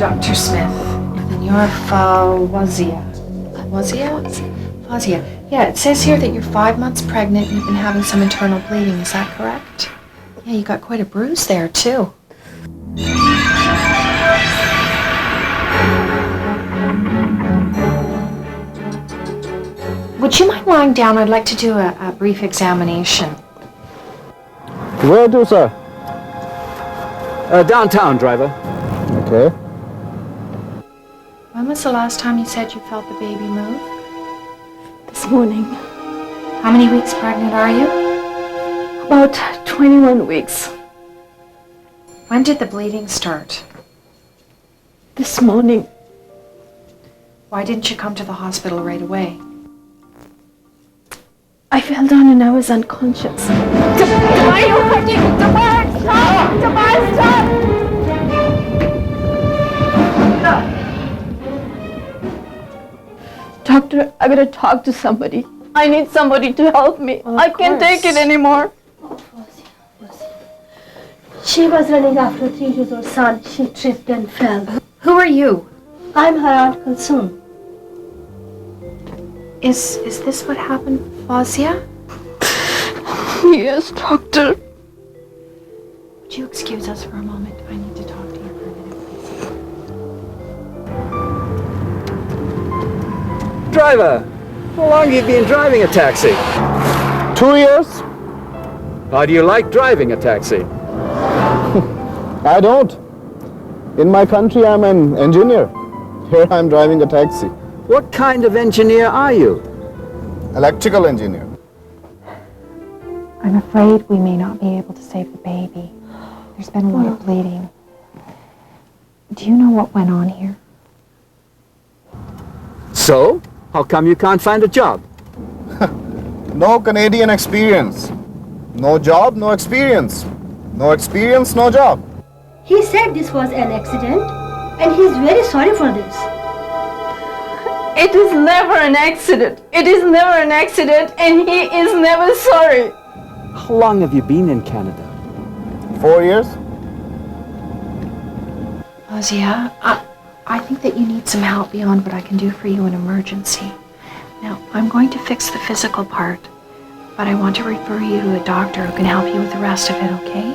Dr. Smith. And you're Fawzia. Fawzia. Yeah, it says here that you're 5 months pregnant and you've been having some internal bleeding. Is that correct? Yeah, you got quite a bruise there, too. Would you mind lying down? I'd like to do a brief examination. Where to, sir? Downtown, driver. Okay. When was the last time you said you felt the baby move? This morning. How many weeks pregnant are you? About 21 weeks. When did the bleeding start? This morning. Why didn't you come to the hospital right away? I fell down and I was unconscious. Why are you hurting? Stop! Doctor, I gotta talk to somebody. I need somebody to help me. I can't take it anymore. She was running after a 3-year-old son. She tripped and fell. Who are you? I'm her Aunt Kulsoom. Is this what happened, Fawzia? Yes, doctor. Would you excuse us for a moment? I need to talk to you for a minute, please. Driver, how long have you been driving a taxi? 2 years? How do you like driving a taxi? I don't. In my country, I'm an engineer. Here I'm driving a taxi. What kind of engineer are you? Electrical engineer. I'm afraid we may not be able to save the baby. There's been a lot of bleeding. Do you know what went on here? So, how come you can't find a job? No Canadian experience. No job, no experience. No experience, no job. He said this was an accident and he's very sorry for this. It is never an accident. It is never an accident and he is never sorry. How long have you been in Canada? 4 years? Fawzia, I think that you need some help beyond what I can do for you in emergency. Now, I'm going to fix the physical part, but I want to refer you to a doctor who can help you with the rest of it, okay?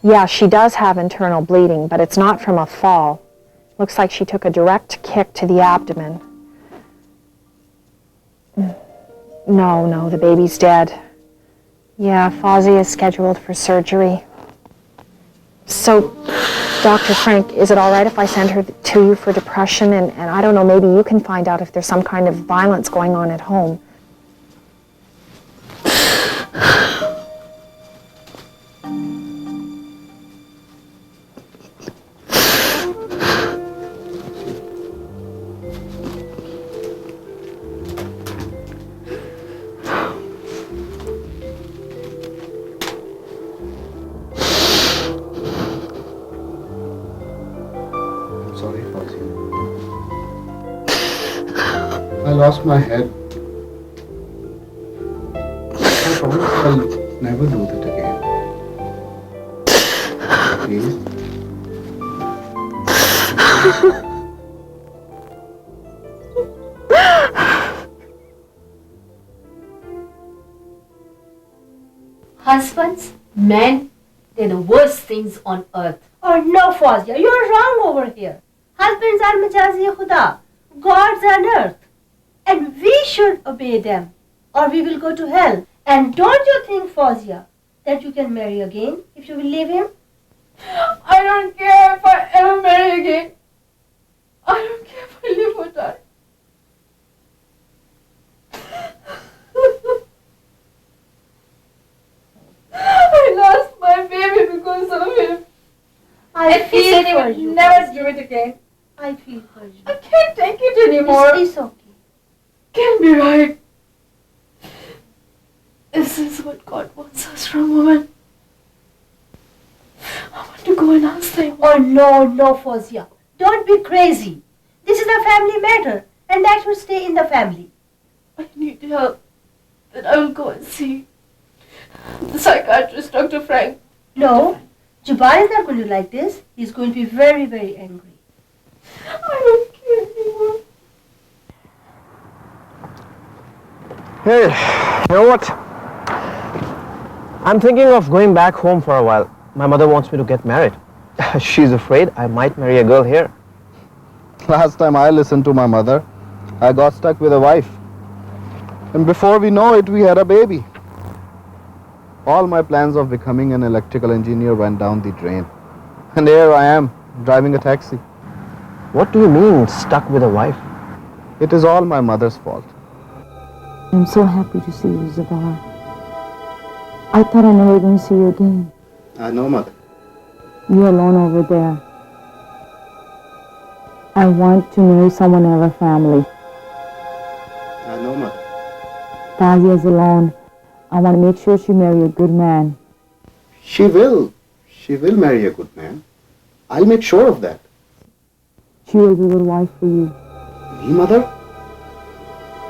Yeah, she does have internal bleeding, but it's not from a fall. Looks like she took a direct kick to the abdomen. No, the baby's dead. Yeah, Fawzia is scheduled for surgery. So, Dr. Frank, is it all right if I send her to you for depression? And I don't know, maybe you can find out if there's some kind of violence going on at home. Sorry, Fawzia. I lost my head. I promise I'll never do that again. Please. Husbands, men, they're the worst things on earth. Oh no, Fawzia, you're wrong over here. Husbands are majazi khuda, gods on earth. And we should obey them, or we will go to hell. And don't you think, Fawzia, that you can marry again if you will leave him? I don't care if I ever marry again. I don't care if I live or die. I lost my baby because of him. I And he said he feel for would you. never Fawzia. do it again. I feel for you. I can't take it anymore. It's okay. Can't be right. This is what God wants us from women. I want to go and ask them. Oh no, Fawzia. Don't be crazy. This is a family matter, and that should stay in the family. I need help. Then I will go and see the psychiatrist, Dr. Frank. No, Jabbar is not going to like this. He's going to be very, very angry. I don't care anymore. Hey, you know what? I'm thinking of going back home for a while. My mother wants me to get married. She's afraid I might marry a girl here. Last time I listened to my mother, I got stuck with a wife. And before we know it, we had a baby. All my plans of becoming an electrical engineer went down the drain. And here I am, driving a taxi. What do you mean, stuck with a wife? It is all my mother's fault. I'm so happy to see you, Jabbar. I thought I never going to see you again. I know, mother. You're alone over there. I want to marry someone in our family. I know, mother. Fazia's alone. I want to make sure she marry a good man. She will. She will marry a good man. I'll make sure of that. She will be a good wife for you. Me, mother?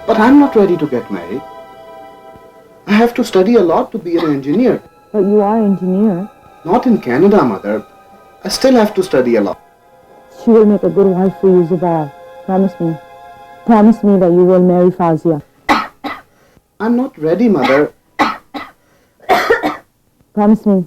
But I'm not ready to get married. I have to study a lot to be an engineer. But you are an engineer. Not in Canada, mother. I still have to study a lot. She will make a good wife for you, Jabbar. Promise me. Promise me that you will marry Fazia. I'm not ready, mother. Promise me.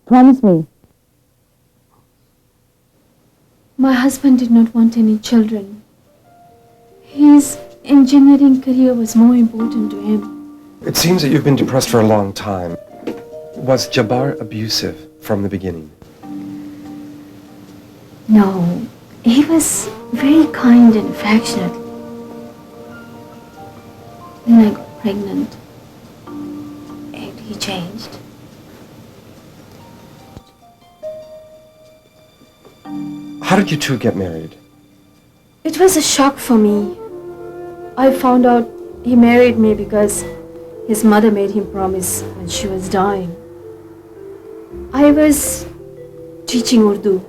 Promise me. My husband did not want any children. His engineering career was more important to him. It seems that you've been depressed for a long time. Was Jabbar abusive from the beginning? No, he was very kind and affectionate. Then I got pregnant, and he changed. How did you two get married? It was a shock for me. I found out he married me because his mother made him promise when she was dying. I was teaching Urdu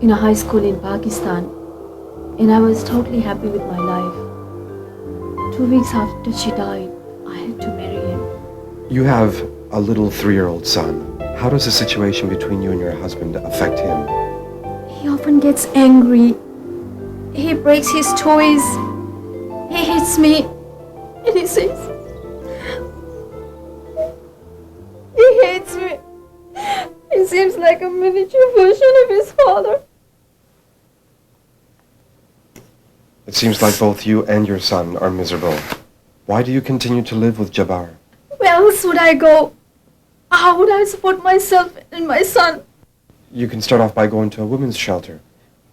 in a high school in Pakistan, and I was totally happy with my life. 2 weeks after she died, I had to marry him. You have a little 3-year-old son. How does the situation between you and your husband affect him? He often gets angry. He breaks his toys. He hits me. And he says, he hates me. He seems like a miniature version of his father. It seems like both you and your son are miserable. Why do you continue to live with Jabbar? Where else would I go? How would I support myself and my son? You can start off by going to a women's shelter,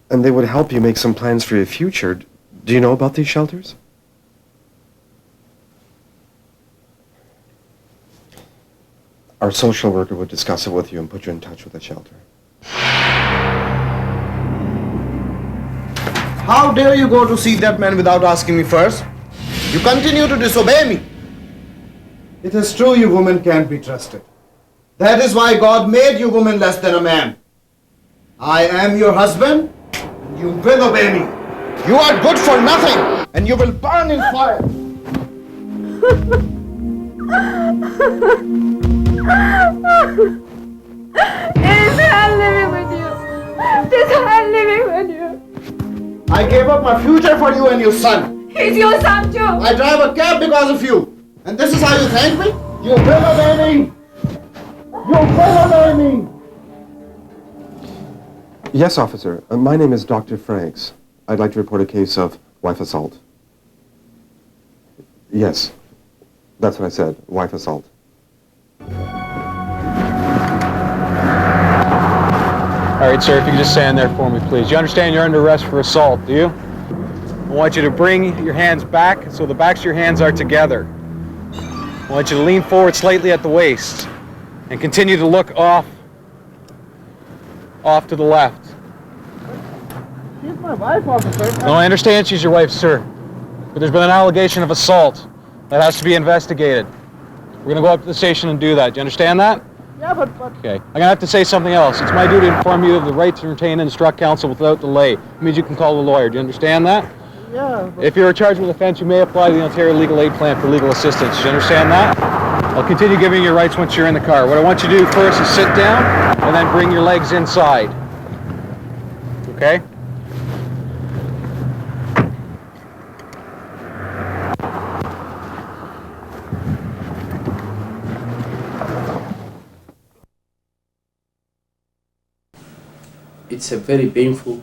and they would help you make some plans for your future. Do you know about these shelters? Our social worker would discuss it with you and put you in touch with a shelter. How dare you go to see that man without asking me first? You continue to disobey me. It is true you women can't be trusted. That is why God made you women less than a man. I am your husband, and you will obey me. You are good for nothing, and you will burn in fire. It is hell living with you. It is hell living with you. I gave up my future for you and your son. He's your son too. I drive a cab because of you. And this is how you thank me? You will obey me. You will obey me. Yes, officer. My name is Dr. Franks. I'd like to report a case of wife assault. Yes, that's what I said, wife assault. All right, sir, if you could just stand there for me, please. You understand you're under arrest for assault, do you? I want you to bring your hands back so the backs of your hands are together. I want you to lean forward slightly at the waist and continue to look off to the left. She's my wife, officer. No, I understand she's your wife, sir. But there's been an allegation of assault that has to be investigated. We're going to go up to the station and do that. Do you understand that? Yeah, but... Okay. I'm going to have to say something else. It's my duty to inform you of the right to retain and instruct counsel without delay. It means you can call a lawyer. Do you understand that? Yeah. If you're charged with offense, you may apply to the Ontario Legal Aid Plan for legal assistance. Do you understand that? I'll continue giving you rights once you're in the car. What I want you to do first is sit down and then bring your legs inside. Okay? It's a very painful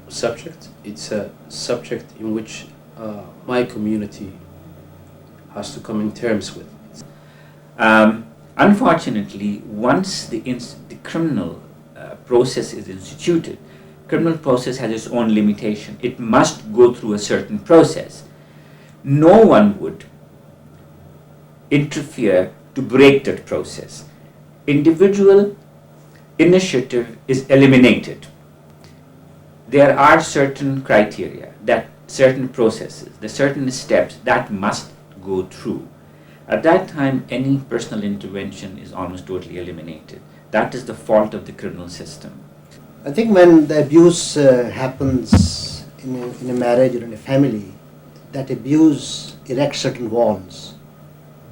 subject. It's a subject in which my community has to come in terms with. Unfortunately, once the criminal process is instituted, criminal process has its own limitation. It must go through a certain process. No one would interfere to break that process. Individual initiative is eliminated. There are certain criteria, that certain processes, the certain steps that must go through. At that time, any personal intervention is almost totally eliminated. That is the fault of the criminal system. I think when the abuse happens in a marriage or in a family, that abuse erects certain walls.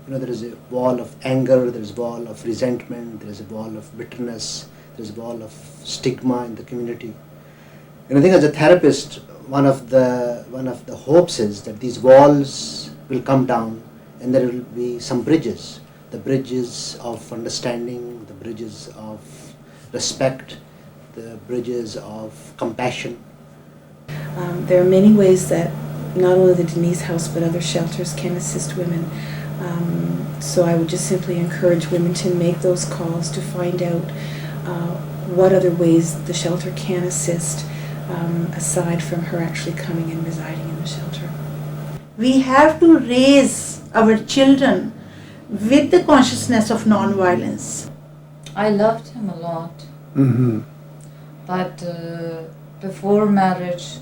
You know, there is a wall of anger, there is a wall of resentment, there is a wall of bitterness, there is a wall of stigma in the community. And I think as a therapist, one of the hopes is that these walls will come down and there will be some bridges. The bridges of understanding, the bridges of respect, the bridges of compassion. There are many ways that not only the Denise House but other shelters can assist women. So I would just simply encourage women to make those calls to find out what other ways the shelter can assist aside from her actually coming and residing in the shelter. We have to raise our children with the consciousness of non-violence. I loved him a lot. Mm-hmm. But before marriage,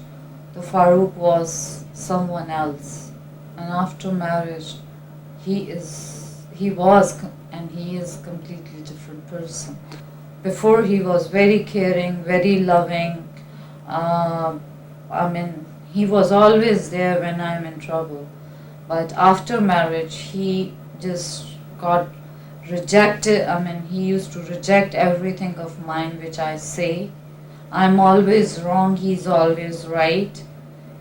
the Farouk was someone else. And after marriage, he was and he is a completely different person. Before he was very caring, very loving. He was always there when I'm in trouble. But after marriage, he just got rejected. He used to reject everything of mine which I say. I'm always wrong, he's always right.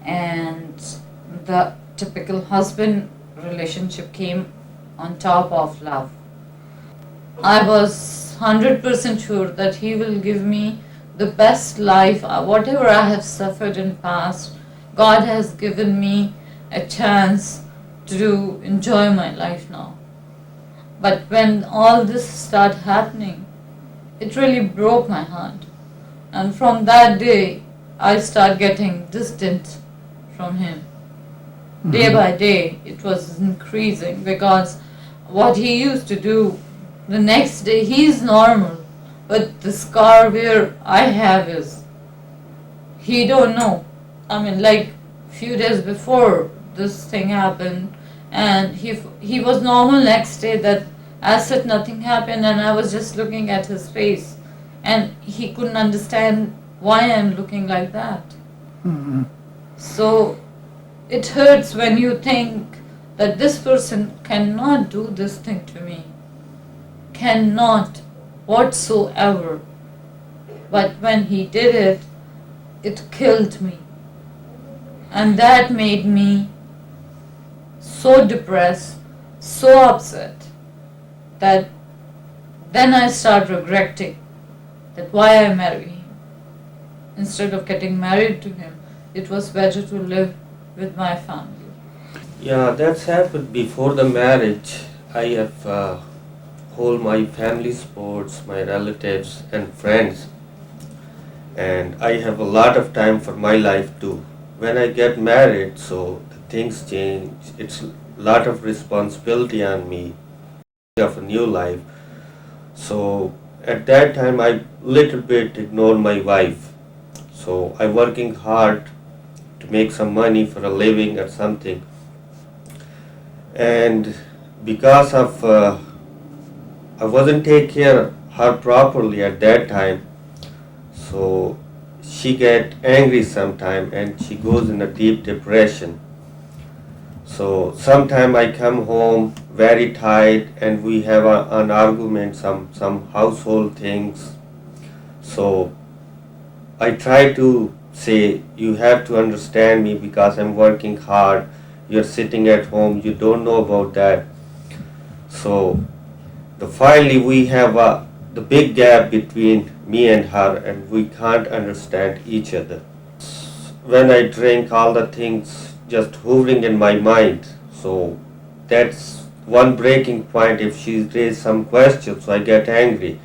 And the typical husband relationship came on top of love. I was 100% sure that he will give me the best life. Whatever I have suffered in past, God has given me a chance to enjoy my life now. But when all this started happening, it really broke my heart. And from that day, I started getting distant from him. Day by day, it was increasing because what he used to do, the next day, he's normal. But the scar where I have is, he don't know. Like few days before this thing happened, and he was normal next day, that as if nothing happened, and I was just looking at his face. And he couldn't understand why I'm looking like that. Mm-hmm. So it hurts when you think that this person cannot do this thing to me. Cannot whatsoever. But when he did it, it killed me. And that made me so depressed, so upset, that then I started regretting that why I married him. Instead of getting married to him, it was better to live with my family. Yeah, that's happened before the marriage. I have whole my family supports, my relatives and friends, and I have a lot of time for my life too. When I get married, so things change. It's a lot of responsibility on me of a new life. So at that time, I little bit ignored my wife. So I working hard to make some money for a living or something. And because of I wasn't take care of her properly at that time, so she get angry sometime and she goes in a deep depression. So sometime I come home very tired and we have an argument, some household things. So I try to say, you have to understand me because I'm working hard. You're sitting at home, you don't know about that. So finally we have the big gap between me and her, and we can't understand each other. When I drink, all the things just hovering in my mind. So that's one breaking point. If she raises some questions, so I get angry.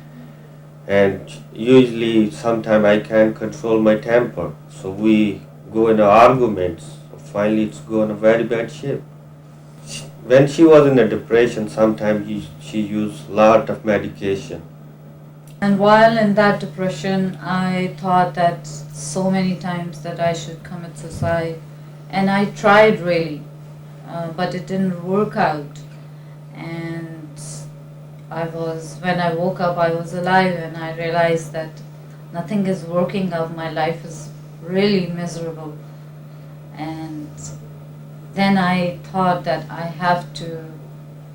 And usually sometime I can't control my temper. So we go in arguments. Finally it's go in a very bad shape. When she was in a depression, sometimes she used lot of medication. And while in that depression, I thought that so many times that I should commit suicide. And I tried really, but it didn't work out. And when I woke up, I was alive, and I realized that nothing is working out. My life is really miserable. And then I thought that I have to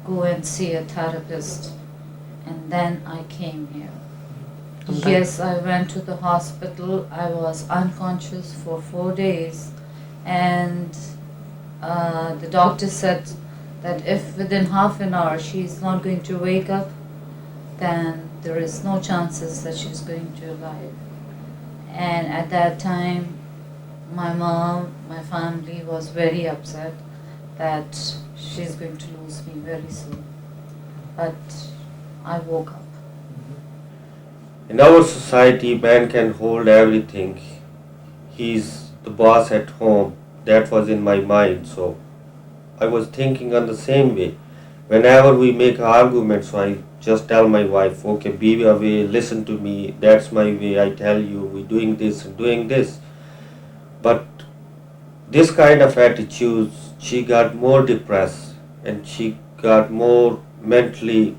go and see a therapist. And then I came here. Yes, I went to the hospital. I was unconscious for 4 days, and the doctor said that if within half an hour she's not going to wake up, then there is no chances that she's going to alive. And at that time, my mom, my family was very upset that she's going to lose me very soon. But I woke up. In our society, man can hold everything. He's the boss at home. That was in my mind. So I was thinking on the same way. Whenever we make an argument, so I just tell my wife, okay, be away, listen to me. That's my way. I tell you, we're doing this and doing this. But this kind of attitudes, she got more depressed and she got more mentally,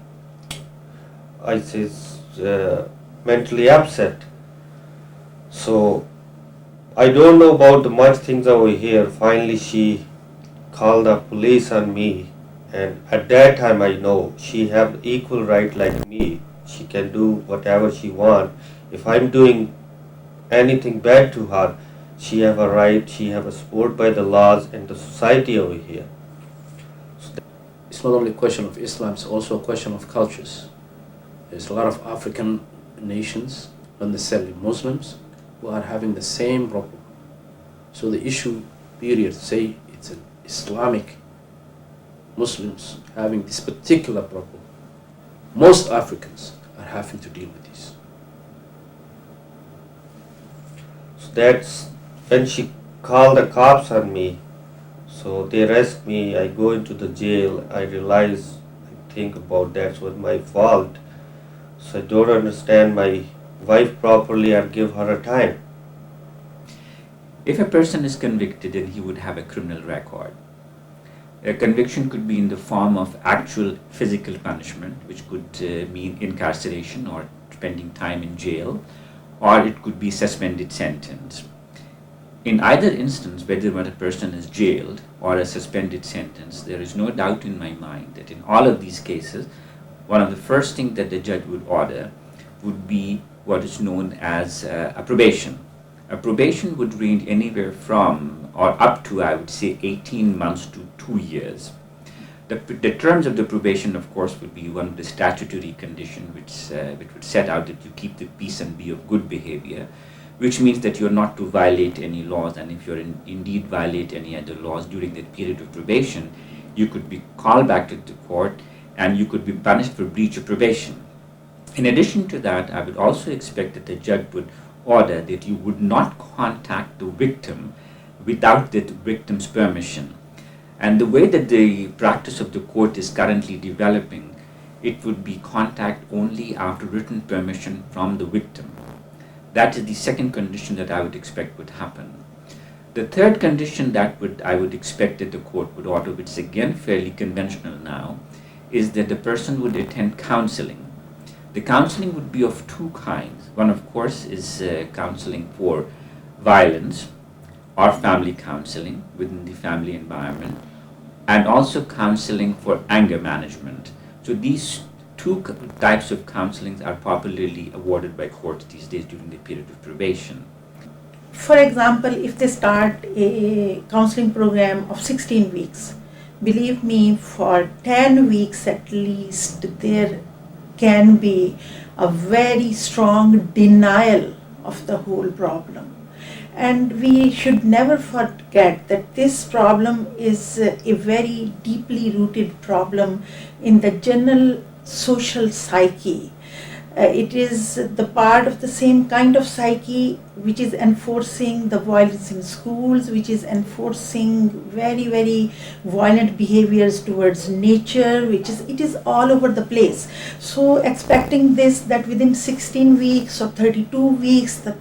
mentally upset. So I don't know about the much things over here. Finally she called the police on me, and at that time I know she have equal right like me. She can do whatever she want. If I'm doing anything bad to her, she have a right, she have a support by the laws and the society over here. It's not only a question of Islam, it's also a question of cultures. There's a lot of African nations, not necessarily Muslims, who are having the same problem. So the issue, period, say it's an Islamic Muslims having this particular problem. Most Africans are having to deal with this. So that's when she called the cops on me. So they arrest me, I go into the jail, I realize, I think about that's what my fault. So I don't understand my wife properly or give her a time. If a person is convicted, then he would have a criminal record. A conviction could be in the form of actual physical punishment, which could mean incarceration or spending time in jail, or it could be suspended sentence. In either instance, whether when a person is jailed or a suspended sentence, there is no doubt in my mind that in all of these cases, one of the first things that the judge would order would be what is known as a probation. A probation would range anywhere from or up to, I would say, 18 months to 2 years. The terms of the probation, of course, would be one of the statutory conditions which would set out that you keep the peace and be of good behavior, which means that you're not to violate any laws, and if you're indeed violate any other laws during that period of probation, you could be called back to the court and you could be punished for breach of probation. In addition to that, I would also expect that the judge would order that you would not contact the victim without the victim's permission. And the way that the practice of the court is currently developing, it would be contact only after written permission from the victim. That is the second condition that I would expect would happen. The third condition that I would expect that the court would order, which is again fairly conventional now, is that the person would attend counseling. The counseling would be of two kinds. One, of course, is counseling for violence or family counseling within the family environment, and also counseling for anger management. So these two types of counselings are popularly awarded by courts these days during the period of probation. For example, if they start a counseling program of 16 weeks, believe me, for 10 weeks at least, there can be a very strong denial of the whole problem. And we should never forget that this problem is a very deeply rooted problem in the general social psyche. It is the part of the same kind of psyche which is enforcing the violence in schools, which is enforcing very, very violent behaviors towards nature, it is all over the place. So expecting this, that within 16 weeks or 32 weeks, the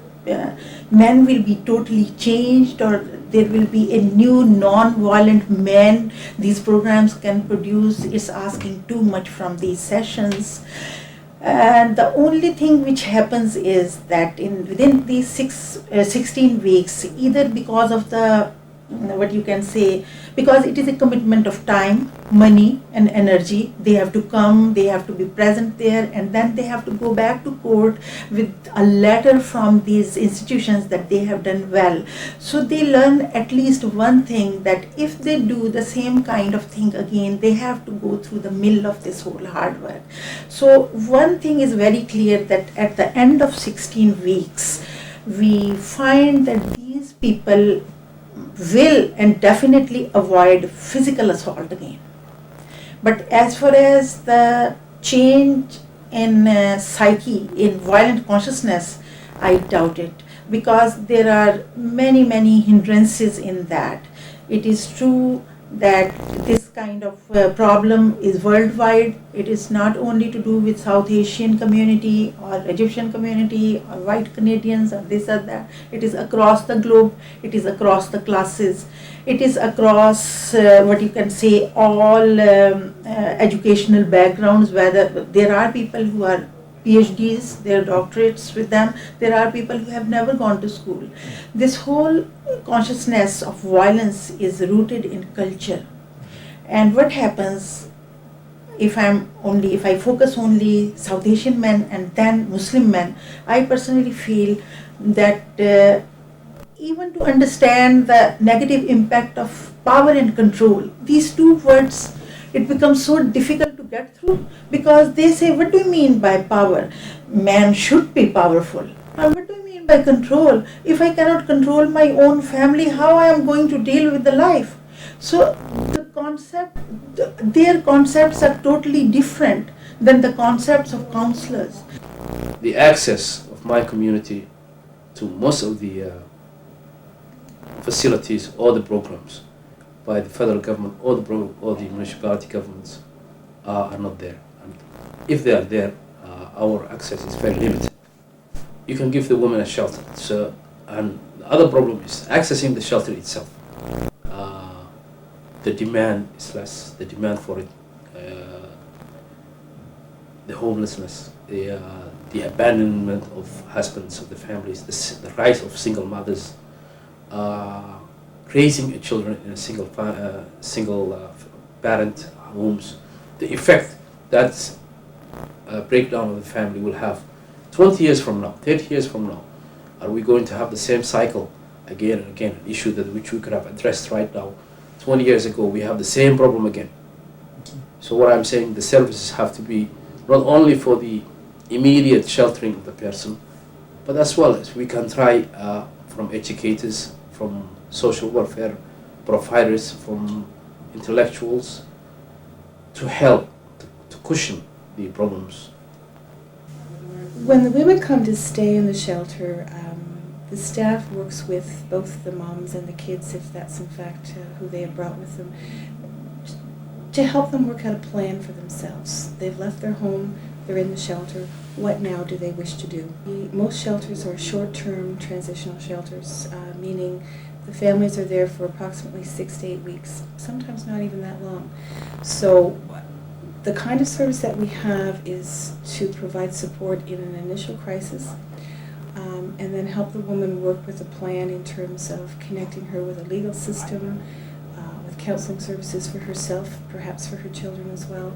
men will be totally changed, or there will be a new non-violent man these programs can produce, is asking too much from these sessions. And the only thing which happens is that within these 16 weeks, either because of the, what you can say, because it is a commitment of time, money and energy, they have to come, they have to be present there, and then they have to go back to court with a letter from these institutions that they have done well. So they learn at least one thing, that if they do the same kind of thing again, they have to go through the mill of this whole hard work. So one thing is very clear, that at the end of 16 weeks, we find that these people will and definitely avoid physical assault again. But as far as the change in psyche, in violent consciousness, I doubt it, because there are many, many hindrances in that. It is true that this kind of problem is worldwide. It is not only to do with South Asian community or Egyptian community or white Canadians or this or that. It is across the globe. It is across the classes. It is across what you can say all educational backgrounds, whether there are people who are PhDs, their doctorates with them. There are people who have never gone to school. This whole consciousness of violence is rooted in culture. And what happens if I focus only South Asian men and then Muslim men, I personally feel that even to understand the negative impact of power and control, these two words, it becomes so difficult to get through, because they say, what do you mean by power? Man should be powerful. And what do you mean by control? If I cannot control my own family, how I am going to deal with the life? So their concepts are totally different than the concepts of counselors. The access of my community to most of the facilities or the programs by the federal government or the municipality governments are not there. And if they are there, our access is very limited. You can give the women a shelter, and the other problem is accessing the shelter itself. The demand is less. The demand for it, the homelessness, the abandonment of husbands, of the families, the rise of single mothers, raising children in a single parent homes, the effect that breakdown of the family will have 20 years from now, 30 years from now. Are we going to have the same cycle again and again, an issue which we could have addressed right now? 20 years ago, we have the same problem again. So what I'm saying, the services have to be not only for the immediate sheltering of the person, but as well as we can try from educators, from social welfare providers, from intellectuals, to help, to cushion the problems. When the women come to stay in the shelter, the staff works with both the moms and the kids, if that's in fact who they have brought with them, to help them work out a plan for themselves. They've left their home, they're in the shelter. What now do they wish to do? Most shelters are short-term transitional shelters, meaning the families are there for approximately 6 to 8 weeks, sometimes not even that long. So the kind of service that we have is to provide support in an initial crisis, and then help the woman work with a plan in terms of connecting her with a legal system, with counseling services for herself, perhaps for her children as well.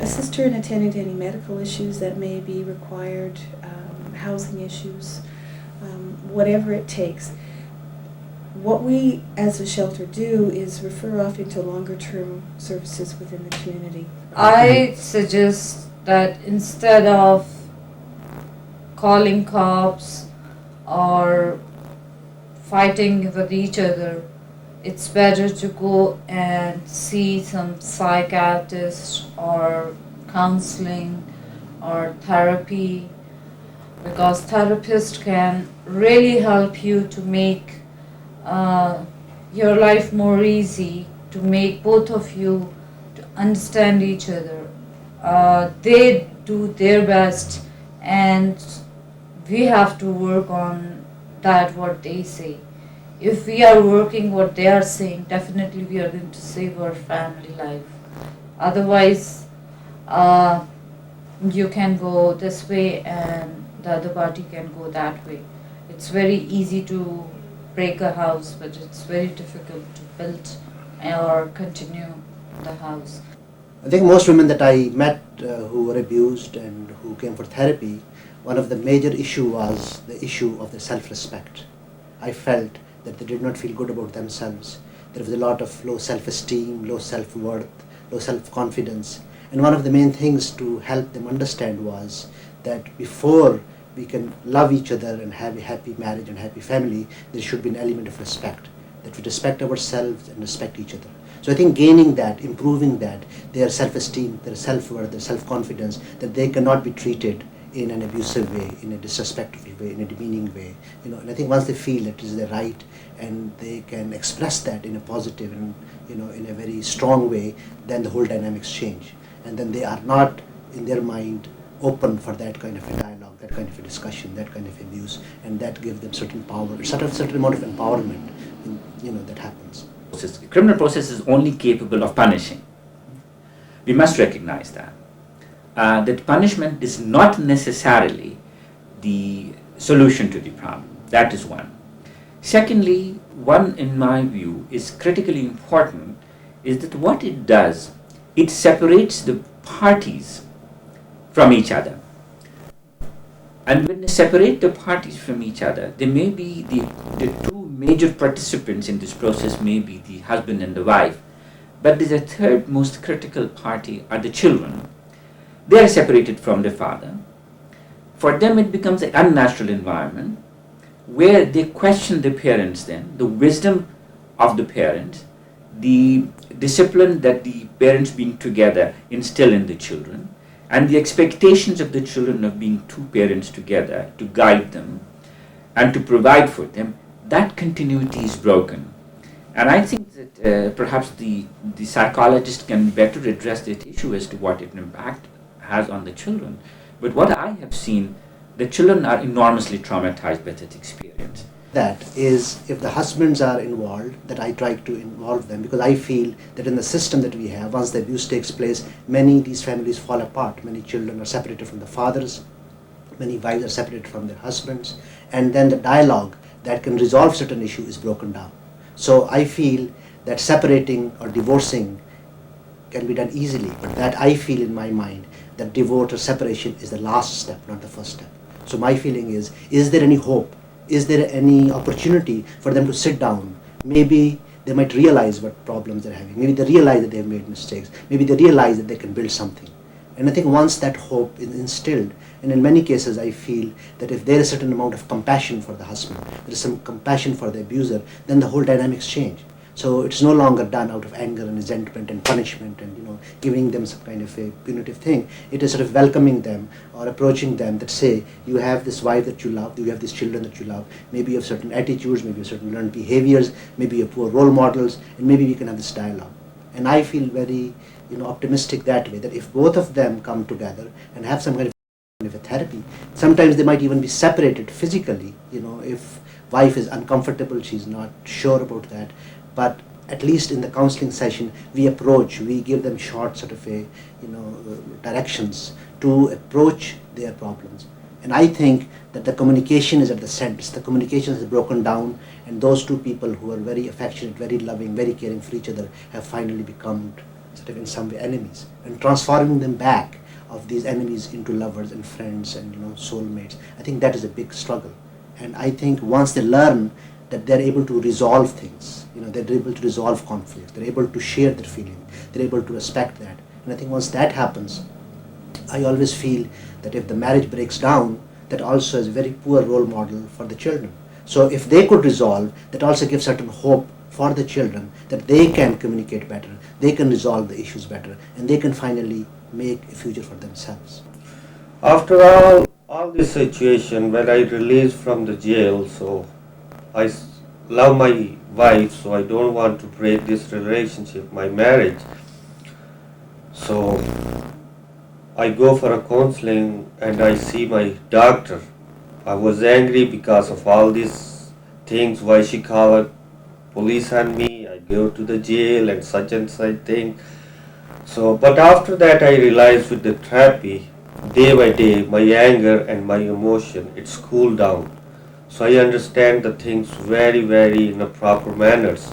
Assist her in attending to any medical issues that may be required, housing issues, whatever it takes. What we as a shelter do is refer off into longer term services within the community. I suggest that instead of calling cops or fighting with each other, it's better to go and see some psychiatrist or counseling or therapy, because therapist can really help you to make your life more easy, to make both of you to understand each other. They do their best and we have to work on that what they say. If we are working what they are saying, definitely we are going to save our family life. Otherwise, you can go this way and the other party can go that way. It's very easy to break a house, but it's very difficult to build or continue the house. I think most women that I met who were abused and who came for therapy, one of the major issue was the issue of their self-respect. I felt that they did not feel good about themselves. There was a lot of low self-esteem, low self-worth, low self-confidence. And one of the main things to help them understand was that before we can love each other and have a happy marriage and happy family, there should be an element of respect, that we respect ourselves and respect each other. So I think gaining that, improving that, their self-esteem, their self-worth, their self-confidence, that they cannot be treated in an abusive way, in a disrespectful way, in a demeaning way. And I think once they feel it is their right and they can express that in a positive and in a very strong way, then the whole dynamics change. And then they are not in their mind open for that kind of a dialogue, that kind of a discussion, that kind of abuse, and that gives them certain power, certain amount of empowerment, that happens. The criminal process is only capable of punishing. We must recognize that. That punishment is not necessarily the solution to the problem. That is one. Secondly, one in my view is critically important, is that what it does, it separates the parties from each other. And when they separate the parties from each other, there may be the two major participants in this process may be the husband and the wife, but there's a third most critical party are the children. They are separated from the father. For them it becomes an unnatural environment where they question the parents then, the wisdom of the parents, the discipline that the parents being together instill in the children, and the expectations of the children of being two parents together to guide them and to provide for them. That continuity is broken. And I think that perhaps the psychologist can better address that issue as to what its impact has on the children. But what I have seen, the children are enormously traumatized by that experience. That is, if the husbands are involved, that I try to involve them, because I feel that in the system that we have, once the abuse takes place, many of these families fall apart. Many children are separated from the fathers, many wives are separated from their husbands, and then the dialogue that can resolve certain issue is broken down. So I feel that separating or divorcing can be done easily, but that I feel in my mind that divorce or separation is the last step, not the first step. So my feeling is there any hope? Is there any opportunity for them to sit down? Maybe they might realize what problems they're having. Maybe they realize that they have made mistakes. Maybe they realize that they can build something. And I think once that hope is instilled, and in many cases I feel that if there is a certain amount of compassion for the husband, there is some compassion for the abuser, then the whole dynamics change. So it's no longer done out of anger and resentment and punishment and giving them some kind of a punitive thing. It is sort of welcoming them or approaching them that say, you have this wife that you love, you have these children that you love, maybe you have certain attitudes, maybe you have certain learned behaviors, maybe you have poor role models, and maybe we can have this dialogue. And I feel very optimistic that way, that if both of them come together and have some kind of a therapy, sometimes they might even be separated physically, if wife is uncomfortable, she's not sure about that. But at least in the counseling session, we give them short sort of directions to approach their problems. And I think that the communication is at the center. The communication is broken down, and those two people who are very affectionate, very loving, very caring for each other have finally become sort of in some way enemies, and transforming them back of these enemies into lovers and friends and soulmates. I think that is a big struggle, and I think once they learn that they're able to resolve things, they're able to resolve conflicts, they're able to share their feelings, they're able to respect that, and I think once that happens, I always feel that if the marriage breaks down, that also is a very poor role model for the children. So if they could resolve, that also gives certain hope for the children that they can communicate better, they can resolve the issues better, and they can finally make a future for themselves. After all this situation, when I released from the jail, so I love my wife, so I don't want to break this relationship, my marriage. So I go for a counseling and I see my doctor. I was angry because of all these things, why she called police on me, I go to the jail and such thing. So, but after that I realized with the therapy, day by day, my anger and my emotion, it's cooled down. So I understand the things very, very in a proper manners.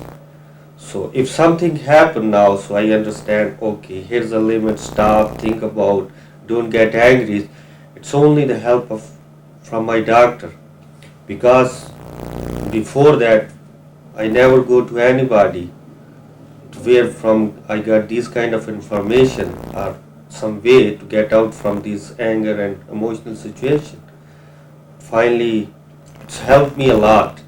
So if something happened now, so I understand, okay, here's a limit, stop, think about, don't get angry. It's only the help from my doctor, because before that I never go to anybody where from I got this kind of information or some way to get out from this anger and emotional situation. Finally, it's helped me a lot.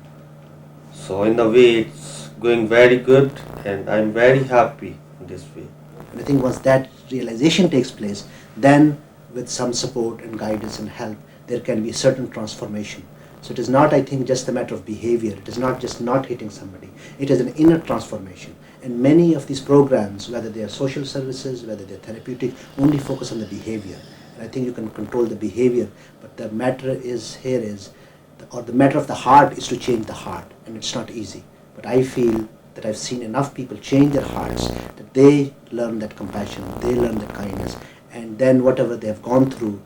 So in a way, it's going very good, and I'm very happy in this way. And I think once that realization takes place, then with some support and guidance and help, there can be a certain transformation. So it is not, I think, just a matter of behavior. It is not just not hitting somebody. It is an inner transformation. And many of these programs, whether they are social services, whether they are therapeutic, only focus on the behavior. And I think you can control the behavior, but the matter is here is, or the matter of the heart is to change the heart, and it's not easy. But I feel that I've seen enough people change their hearts, that they learn that compassion, they learn that kindness, and then whatever they have gone through,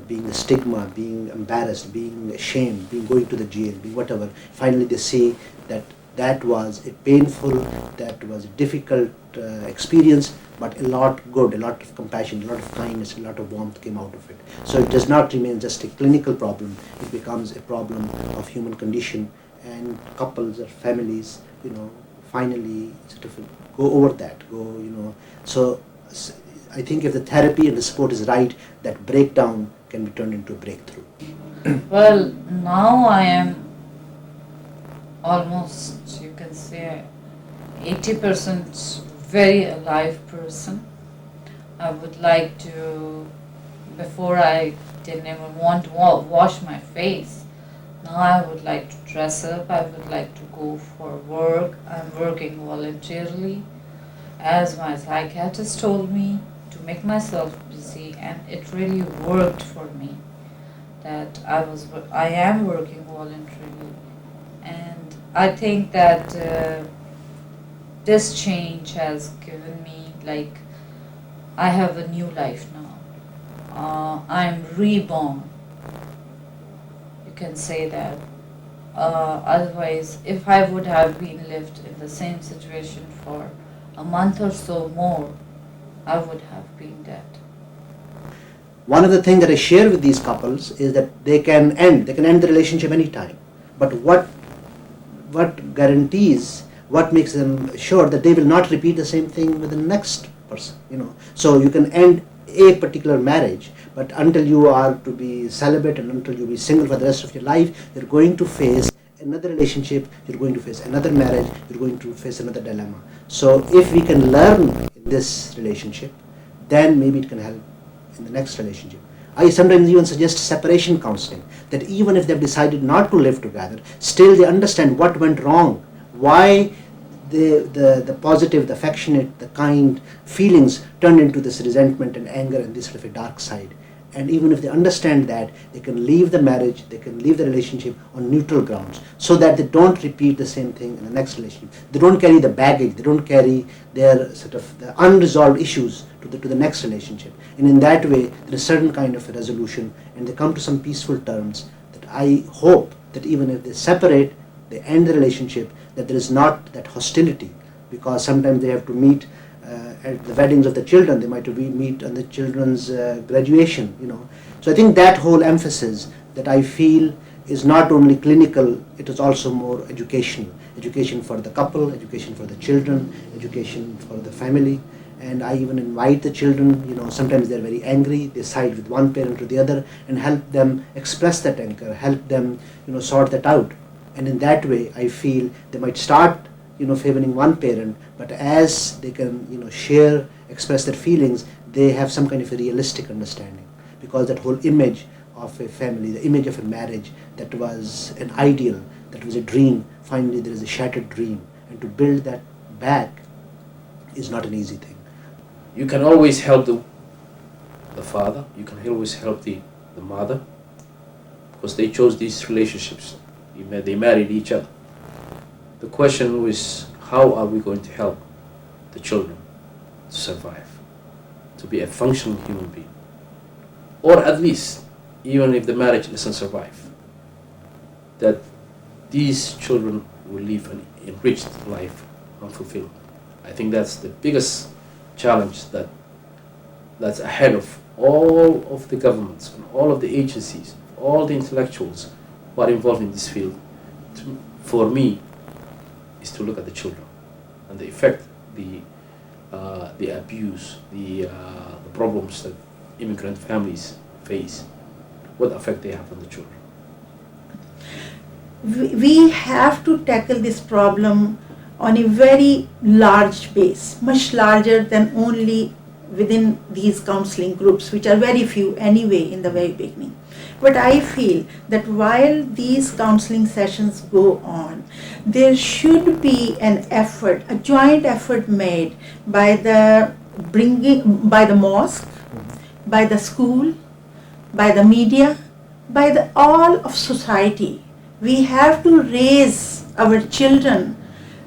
being the stigma, being embarrassed, being ashamed, being going to the jail, being whatever, finally they see that that was a painful, that was a difficult experience, but a lot good, a lot of compassion, a lot of kindness, a lot of warmth came out of it. So it does not remain just a clinical problem, it becomes a problem of human condition, and couples or families, finally sort of go over that, so I think if the therapy and the support is right, that breakdown can be turned into a breakthrough. Well, now I am almost, you can say, 80% very alive person. I would like to, before I didn't even want to wash my face. Now I would like to dress up, I would like to go for work. I'm working voluntarily, as my psychiatrist told me, to make myself busy, and it really worked for me. That I am working voluntarily, and I think that this change has given me, like, I have a new life now. I'm reborn. You can say that. Otherwise, if I would have been left in the same situation for a month or so more, I would have been dead. One of the things that I share with these couples is that they can end the relationship anytime. But what guarantees, what makes them sure that they will not repeat the same thing with the next person, So you can end a particular marriage, but until you are to be celibate and until you be single for the rest of your life, you're going to face another relationship, you're going to face another marriage, you're going to face another dilemma. So if we can learn in this relationship, then maybe it can help in the next relationship. I sometimes even suggest separation counseling, that even if they've decided not to live together, still they understand what went wrong, why the positive, the affectionate, the kind feelings turned into this resentment and anger and this sort of a dark side. And even if they understand that, they can leave the marriage, they can leave the relationship on neutral grounds, so that they don't repeat the same thing in the next relationship. They don't carry the baggage, they don't carry their sort of the unresolved issues to the next relationship. And in that way, there is a certain kind of a resolution, and they come to some peaceful terms that I hope that even if they separate, they end the relationship, that there is not that hostility, because sometimes they have to meet at the weddings of the children, they might meet on the children's graduation, So I think that whole emphasis that I feel is not only clinical, it is also more educational. Education for the couple, education for the children, education for the family. And I even invite the children, sometimes they're very angry, they side with one parent or the other, and help them express that anger, help them, sort that out. And in that way, I feel they might start favoring one parent, but as they can, share, express their feelings, they have some kind of a realistic understanding. Because that whole image of a family, the image of a marriage that was an ideal, that was a dream, finally there is a shattered dream. And to build that back is not an easy thing. You can always help the father, you can always help the mother, because they chose these relationships. They married each other. The question is, how are we going to help the children to survive, to be a functional human being? Or at least, even if the marriage doesn't survive, that these children will live an enriched life and fulfilled. I think that's the biggest challenge that's ahead of all of the governments and all of the agencies, all the intellectuals who are involved in this field. For me, is to look at the children and the effect, the abuse, the problems that immigrant families face, what effect they have on the children. We have to tackle this problem on a very large base, much larger than only within these counseling groups, which are very few anyway in the very beginning. But I feel that while these counseling sessions go on, there should be an effort, a joint effort made by the mosque, by the school, by the media, by all of society. We have to raise our children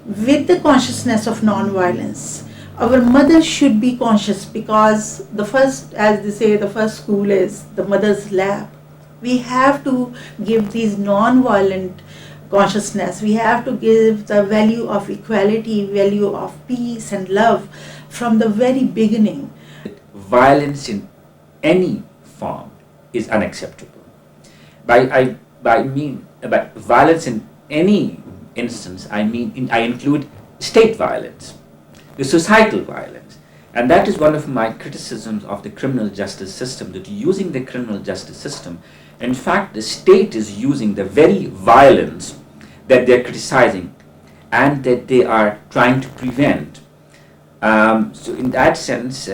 with the consciousness of non-violence. Our mothers should be conscious, because the first, as they say, the first school is the mother's lap. We have to give these non-violent consciousness. We have to give the value of equality, value of peace and love from the very beginning. Violence in any form is unacceptable. By violence in any instance, I include state violence, the societal violence. And that is one of my criticisms of the criminal justice system, that using the criminal justice system, in fact, the state is using the very violence that they're criticizing and that they are trying to prevent. So in that sense,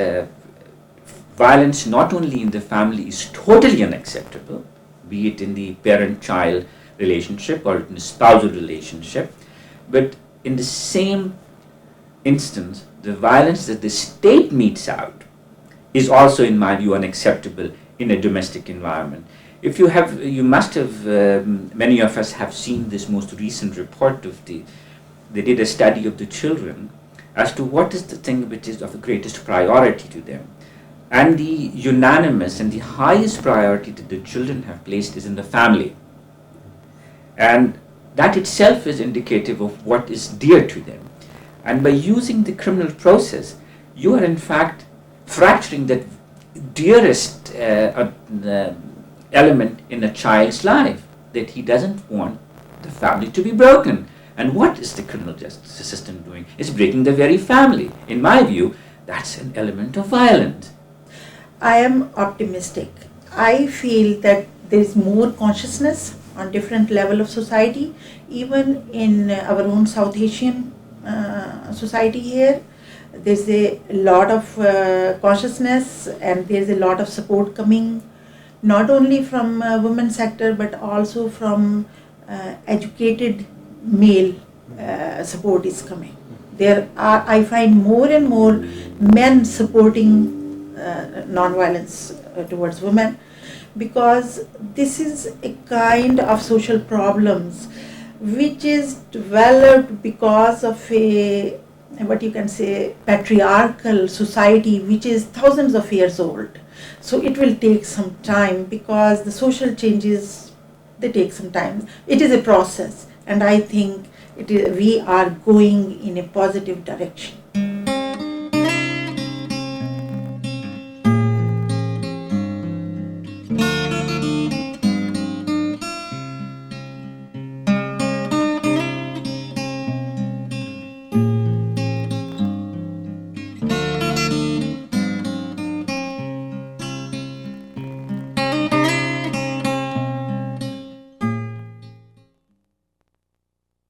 violence not only in the family is totally unacceptable, be it in the parent-child relationship or in the spousal relationship, but in the same instance, the violence that the state metes out is also, in my view, unacceptable in a domestic environment. You must have, many of us have seen this most recent report they did a study of the children as to what is the thing which is of the greatest priority to them. And the unanimous and the highest priority that the children have placed is in the family. And that itself is indicative of what is dear to them. And by using the criminal process, you are in fact fracturing that dearest element in a child's life, that he doesn't want the family to be broken. And what is the criminal justice system doing? It's breaking the very family. In my view, that's an element of violence. I am optimistic. I feel that there is more consciousness on different level of society, even in our own South Asian society here. There's a lot of consciousness, and there's a lot of support coming, not only from women's sector but also from educated male support is coming. I find more and more men supporting non-violence towards women, because this is a kind of social problems which is developed because of a, what you can say, patriarchal society which is thousands of years old. So it will take some time, because the social changes, they take some time. It is a process, and I think we are going in a positive direction.